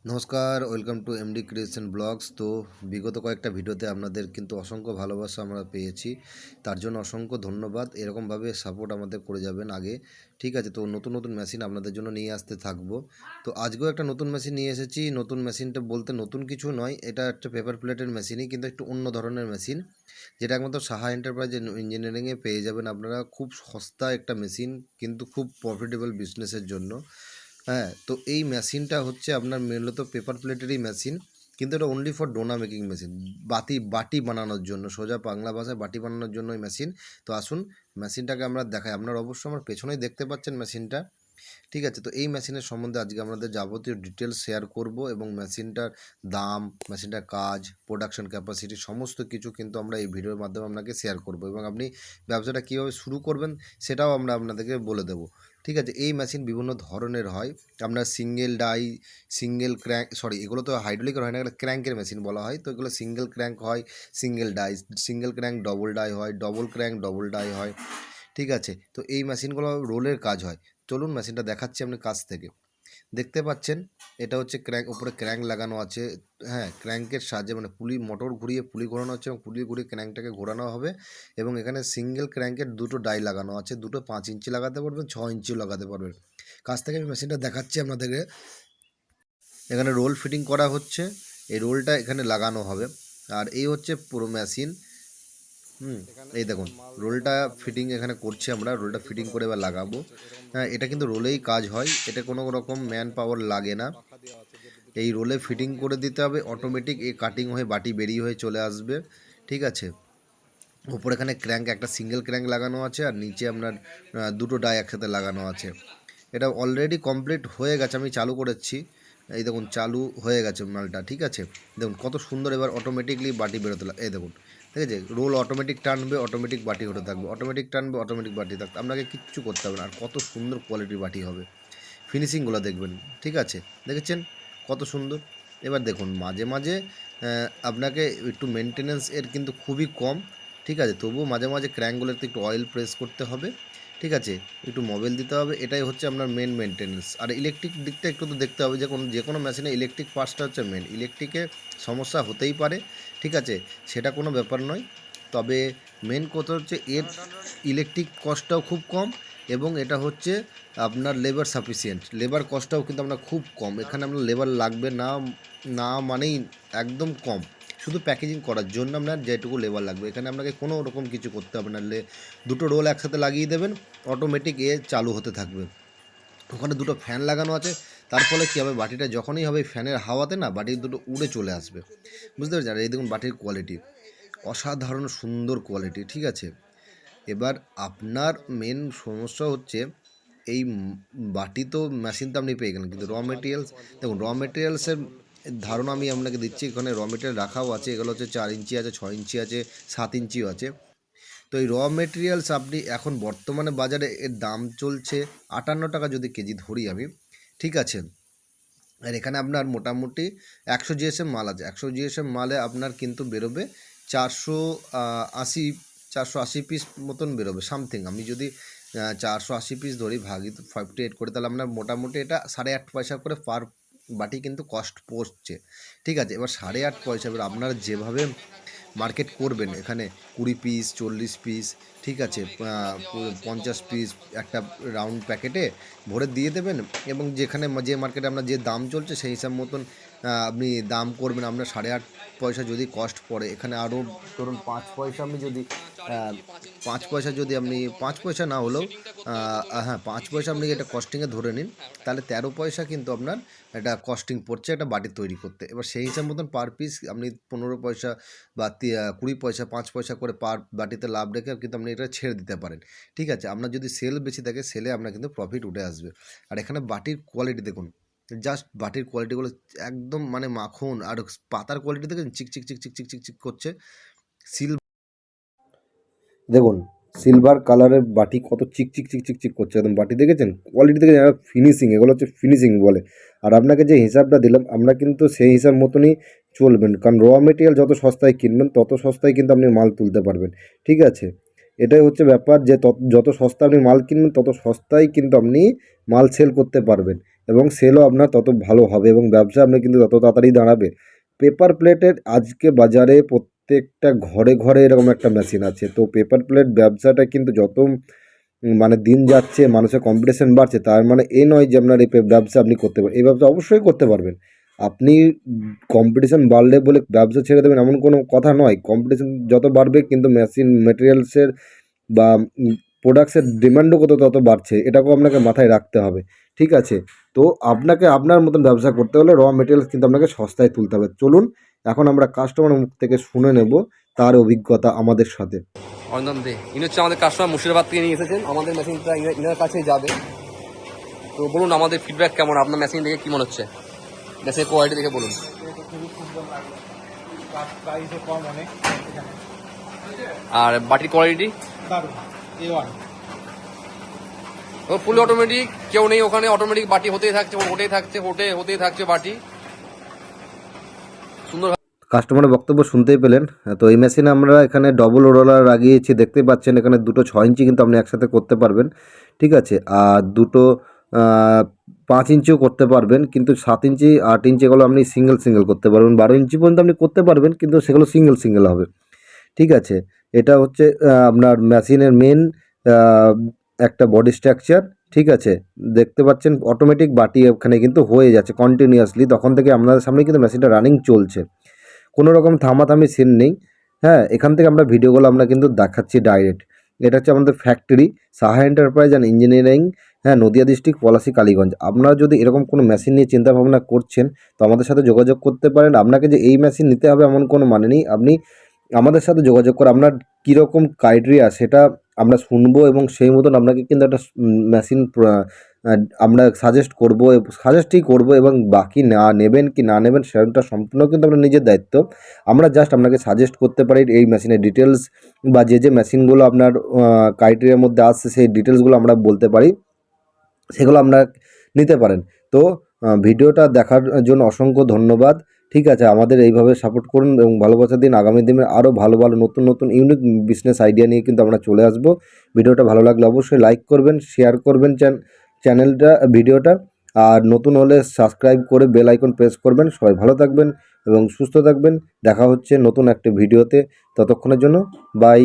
নমস্কার, welcome to MD creation blogs. তো বিগত কয়েকটা ভিডিওতে আপনাদের কিন্তু অসংখ্য ভালোবাসা আমরা পেয়েছি, তার জন্য অসংখ্য ধন্যবাদ। এরকমভাবে সাপোর্ট আমাদের করে যাবেন আগে, ঠিক আছে? তো নতুন নতুন মেশিন আপনাদের জন্য নিয়ে আসতে থাকবো। তো আজকেও একটা নতুন মেশিন নিয়ে এসেছি। নতুন মেশিনটা বলতে নতুন কিছু নয়, এটা একটা পেপার প্লেটের মেশিনই, কিন্তু একটু অন্য ধরনের মেশিন, যেটা একমাত্র সাহা এন্টারপ্রাইজ ইঞ্জিনিয়ারিংয়ে পেয়ে যাবেন আপনারা। খুব সস্তা একটা মেশিন, কিন্তু খুব প্রফিটেবল বিজনেসের জন্য। হ্যাঁ, তো এই মেশিনটা হচ্ছে আপনার মূলত পেপার প্লেটেরই মেশিন, কিন্তু এটা only for Dona making machine, বাটি বানানোর জন্য, সোজা বাংলা ভাষায় বাটি বানানোর জন্য এই মেশিন। তো আসুন মেশিনটাকে আমরা দেখাই। আপনারা অবশ্যই আমার পেছনেই দেখতে পাচ্ছেন মেশিনটা, ঠিক আছে? তো এই মেশিনের সম্বন্ধে আজকে আমাদের যাবতীয় ডিটেলস শেয়ার করব, এবং মেশিনটার দাম, মেশিনটার কাজ, প্রোডাকশন ক্যাপাসিটি সমস্ত কিছু কিন্তু আমরা এই ভিডিওর মাধ্যমে আপনাকে শেয়ার করব, এবং আপনি ব্যবসাটা কীভাবে শুরু করবেন সেটাও আমরা আপনাদেরকে বলে দেবো, ঠিক আছে? এই মেশিন বিভিন্ন ধরনের হয়। আপনার single die, single crank, sorry এগুলো তো হাইড্রোলিকের হয় না, এগুলো ক্র্যাঙ্কের মেশিন বলা হয়। তো এগুলো সিঙ্গেল ক্র্যাঙ্ক হয়, single die, single crank double die হয়, ডবল ক্র্যাঙ্ক ডবল ডাই হয়, ঠিক আছে? তো এই মেশিনগুলো রোলের কাজ হয়। চলুন মেশিনটা দেখাচ্ছি আপনি কাছ থেকে। দেখতে পাচ্ছেন এটা হচ্ছে ক্র্যাঙ্ক, উপরে ক্র্যাঙ্ক লাগানো আছে। হ্যাঁ, ক্র্যাঙ্কের সাহায্যে মানে পুলি, মোটর ঘুরিয়ে পুলি ঘোরানো হচ্ছে, এবং পুলি ঘুরিয়ে ক্র্যাঙ্কটাকে ঘোরানো হবে। এবং এখানে সিঙ্গেল ক্র্যাঙ্কের দুটো ডাই লাগানো আছে, দুটো 5 ইঞ্চি লাগাতে পারবেন, 6 ইঞ্চিও লাগাতে পারবেন। কাছ থেকে আমি মেশিনটা দেখাচ্ছি আপনাদেরকে। এখানে রোল ফিটিং করা হচ্ছে, এই রোলটা এখানে লাগানো হবে। আর এই হচ্ছে পুরো মেশিন। এই দেখুন রোলটা ফিটিং এখানে করছি আমরা, রোলটা ফিটিং করে এবার লাগাবো। হ্যাঁ, এটা কিন্তু রোলেই কাজ হয়, এটা কোনো রকম ম্যান পাওয়ার লাগে না। এই রোলে ফিটিং করে দিতে হবে, অটোমেটিক এই কাটিং হয়ে বাটি বেরিয়ে হয়ে চলে আসবে, ঠিক আছে? উপরে এখানে ক্র্যাঙ্ক, একটা সিঙ্গেল ক্র্যাঙ্ক লাগানো আছে, আর নিচে আপনার দুটো ডাই একসাথে লাগানো আছে। এটা অলরেডি কমপ্লিট হয়ে গেছে, আমি চালু করেছি। এই দেখুন চালু হয়ে গেছে মালটা, ঠিক আছে? দেখুন কত সুন্দর এবার অটোমেটিকলি বাটি বেরোতে এই দেখুন, ঠিক আছে? রোল অটোমেটিক টানবে, অটোমেটিক বাটি হতে থাকবে, অটোমেটিক টানবে, অটোমেটিক বাটি থাকবে, আপনাকে কিচ্ছু করতে হবে না। আর কত সুন্দর কোয়ালিটির বাটি হবে, ফিনিশিংগুলো দেখবেন, ঠিক আছে? দেখেছেন কত সুন্দর? এবার দেখুন মাঝে মাঝে আপনাকে একটু মেনটেনেন্স এর কিন্তু খুবই কম, ঠিক আছে? তবুও মাঝে মাঝে ক্র্যাঙ্কগুলোতে একটু অয়েল প্রেস করতে হবে, ঠিক আছে? একটু মোবিল দিতে হবে, এটাই হচ্ছে আপনার মেন মেনটেনেন্স। আর ইলেকট্রিক দিকটা একটু তো দেখতে হবে, যে কোনো মেশিনে ইলেকট্রিক পার্টসটা হচ্ছে মেন। ইলেকট্রিকে সমস্যা হতেই পারে, ঠিক আছে? সেটা কোনো ব্যাপার নয়। তবে মেন কথা হচ্ছে এর ইলেকট্রিক কস্টটাও খুব কম, এবং এটা হচ্ছে আপনার লেবার সাফিসিয়েন্ট, লেবার কস্টটাও কিন্তু আপনার খুব কম। এখানে আপনার লেবার লাগবে না, না মানেই একদম কম। শুধু প্যাকেজিং করার জন্য আপনার যেটুকু লেবার লাগবে, এখানে আপনাকে কোনো রকম কিছু করতে হবে না। দুটো রোল একসাথে লাগিয়ে দেবেন, অটোমেটিক চালু হতে থাকবে। ওখানে দুটো ফ্যান লাগানো আছে, তার ফলে কী হবে, বাটিটা যখনই হবে ফ্যানের হাওয়াতে না বাটি দুটো উড়ে চলে আসবে, বুঝতে পারছেন? আর এই দেখুন বাটির কোয়ালিটি অসাধারণ সুন্দর কোয়ালিটি, ঠিক আছে? এবার আপনার মেন সমস্যা হচ্ছে এই বাটি তো মেশিন তো আপনি পেয়ে গেলেন, কিন্তু র মেটেরিয়ালস, দেখুন র মেটেরিয়ালসের ধারণা আমি আপনাকে দিচ্ছি। এখানে র মেটেরিয়াল রাখাও আছে, এগুলো হচ্ছে 4 ইঞ্চি আছে, 6 ইঞ্চি আছে, 7 ইঞ্চিও আছে। তো এই র মেটেরিয়ালস আপনি এখন বর্তমানে বাজারে এর দাম চলছে 58 টাকা যদি কেজি ধরি আমি, ঠিক আছে? আর এখানে আপনার মোটামুটি 100 জিএসএম মাল আছে, 100 জিএসএম মালে আপনার কিন্তু বেরোবে 480, 480 পিস মতন বেরোবে সামথিং। আমি যদি 480 পিস ধরি, ভাগি 58 করে, তাহলে আপনার মোটামুটি এটা 8.5 পয়সা করে পার বাটি কিন্তু কস্ট পড়ছে, ঠিক আছে? এবার 8.5 পয়সা, এবার আপনারা যেভাবে মার্কেট করবেন, এখানে 20 পিস, 40 পিস, ঠিক আছে, 50 পিস একটা রাউন্ড প্যাকেটে ভরে দিয়ে দেবেন, এবং যেখানে যে মার্কেটে আপনার যে দাম চলছে সেই হিসাব মতন আপনি দাম করবেন। আপনার 8.5 পয়সা যদি কস্ট পড়ে, এখানে আরও ধরুন 5 পয়সা, আপনি যদি 5 পয়সা, যদি আপনি 5 পয়সা না হলেও হ্যাঁ 5 পয়সা আপনি এটা কস্টিংয়ে ধরে নিন, তাহলে 13 পয়সা কিন্তু আপনার একটা কস্টিং পড়ছে একটা বাটি তৈরি করতে। এবার সেই হিসাব মতন পার পিস আপনি 15 পয়সা বা 20 পয়সা, 5 পয়সা করে পার বাটিতে লাভ রেখে কিন্তু আপনি এটা ছেড়ে দিতে পারেন, ঠিক আছে? আপনার যদি সেল বেশি থাকে, সেলে আপনার কিন্তু প্রফিট উঠে আসবে। আর এখানে বাটির কোয়ালিটি দেখুন, জাস্ট বাটির কোয়ালিটিগুলো একদম মানে মাখন। আর পাতার কোয়ালিটি দেখেন, চিক চিক চিক চিক চিক চিক চিক করছে। সিল দেখুন সিলভার কালারের বাটি কত চিক চিক চিক চিক চিক করছে, একদম বাটি দেখেছেন? কোয়ালিটি দেখেছেন? আর ফিনিশিং, এগুলো হচ্ছে ফিনিশিং বলে। আর আপনাকে যে হিসাবটা দিলাম, আমরা কিন্তু সেই হিসাব মতনই চলবেন, কারণ র মেটেরিয়াল যত সস্তায় কিনবেন তত সস্তায় কিন্তু আপনি মাল তুলতে পারবেন, ঠিক আছে? এটাই হচ্ছে ব্যাপার যে যত সস্তা আপনি মাল কিনবেন তত সস্তায় কিন্তু আপনি মাল সেল করতে পারবেন এবং সেলও আপনার তত ভালো হবে এবং ব্যবসা আপনি কিন্তু তত তাড়াতাড়ি দাঁড়াবে। পেপার প্লেটের আজকে বাজারে প্রত্যেকটা ঘরে ঘরে এরকম একটা মেশিন আছে। তো পেপার প্লেট ব্যবসাটা কিন্তু যত মানে দিন যাচ্ছে মানুষের কম্পিটিশন বাড়ছে, তার মানে এই নয় যে আপনার এই ব্যবসা আপনি করতে পারেন। এই ব্যবসা অবশ্যই করতে পারবেন। আপনি কম্পিটিশন বাড়লে বলে ব্যবসা ছেড়ে দেবেন এমন কোনো কথা নয়। কম্পিটিশন যত বাড়বে কিন্তু মেশিন মেটেরিয়ালসের বা প্রোডাক্টসের ডিমান্ডও তত বাড়ছে, এটাকেও আপনাকে মাথায় রাখতে হবে। ঠিক আছে, তো আপনাকে আপনার মতন ব্যবসা করতে হলে র মেটেরিয়ালস কিন্তু আপনাকে সস্তায় তুলতে হবে। চলুন এখন আমরা কাস্টমারের মুখ থেকে শুনে নেব তার অভিজ্ঞতা আমাদের সাথে। অরিন্দম দে, ইনি হচ্ছে আমাদের কাস্টমার, মুর্শিদাবাদ থেকে নিয়ে এসেছেন। আমাদের মেশিনটা ইনার কাছেই যাবে। তো বলুন আমাদের ফিডব্যাক কেমন, আপনার মেশিন দেখে কি মনে হচ্ছে, মেশিনের কোয়ালিটি দেখে বলুন। খুবই সুন্দর লাগলো, প্রাইসও কম অনেক এখানে। আর বাটির কোয়ালিটি দারুণ, A1 ফুল অটোমেটিক, কেউ নেই ওখানে, অটোমেটিক বাটি হতেই থাকছে, হতেই থাকছে বাটি সুন্দর। কাস্টমারের বক্তব্য শুনতেই পেলেন। তো এই মেশিনে আমরা এখানে ডবল রোলার লাগিয়েছি, দেখতেই পাচ্ছেন এখানে দুটো 6 ইঞ্চি কিন্তু আপনি একসাথে করতে পারবেন। ঠিক আছে, আর দুটো 5 ইঞ্চিও করতে পারবেন, কিন্তু 7 ইঞ্চি 8 ইঞ্চি এগুলো আপনি সিঙ্গেল করতে পারবেন। 12 ইঞ্চি পর্যন্ত আপনি করতে পারবেন, কিন্তু সেগুলো সিঙ্গেল হবে। ঠিক আছে, এটা হচ্ছে আপনার মেশিনের মেন একটা বডি স্ট্রাকচার। ঠিক আছে, দেখতে পাচ্ছেন অটোমেটিক বাটি ওখানে কিন্তু হয়ে যাচ্ছে কন্টিনিউয়াসলি, তখন থেকে আপনাদের সামনে কিন্তু মেশিনটা রানিং চলছে, কোনো রকম থামাথামি সিন নেই। হ্যাঁ, এখান থেকে আমরা ভিডিওগুলো আমরা কিন্তু দেখাচ্ছি ডাইরেক্ট। এটা হচ্ছে আমাদের factory, Saha enterprise and engineering, হ্যাঁ, নদিয়া ডিস্ট্রিক্ট, পলাশী, কালীগঞ্জ। আপনারা যদি এরকম কোনো মেশিন নিয়ে চিন্তা ভাবনা করছেন তো আমাদের সাথে যোগাযোগ করতে পারেন। আপনাকে যে এই মেশিন নিতে হবে এমন কোনো মানে নেই, আপনি আমাদের সাথে যোগাযোগ করে আপনার কীরকম ক্রাইটেরিয়া সেটা আমরা শুনবো এবং সেই মতন আপনাকে কিন্তু একটা মেশিন আমরা সাজেস্টই করবো এবং বাকি নেবেন কি না নেবেন সেটা সম্পূর্ণ কিন্তু আপনার নিজের দায়িত্ব। আমরা জাস্ট আপনাকে সাজেস্ট করতে পারি এই মেশিনের ডিটেলস বা যে মেশিনগুলো আপনার ক্রাইটেরিয়ার মধ্যে আসছে সেই ডিটেলসগুলো আমরা বলতে পারি, সেগুলো আপনারা নিতে পারেন। তো ভিডিওটা দেখার জন্য অসংখ্য ধন্যবাদ। ঠিক আছে, আমাদের এইভাবে সাপোর্ট করুন এবং ভালোবাসা দিন। আগামী দিনে আরও ভালো নতুন ইউনিক বিজনেস আইডিয়া নিয়ে কিন্তু আমরা চলে আসবো। ভিডিওটা ভালো লাগলে অবশ্যই লাইক করবেন, শেয়ার করবেন ভিডিওটা, আর নতুন হলে সাবস্ক্রাইব করে বেল আইকন প্রেস করবেন। সবাই ভালো থাকবেন এবং সুস্থ থাকবেন। দেখা হচ্ছে নতুন একটা ভিডিওতে, ততক্ষণের জন্য বাই।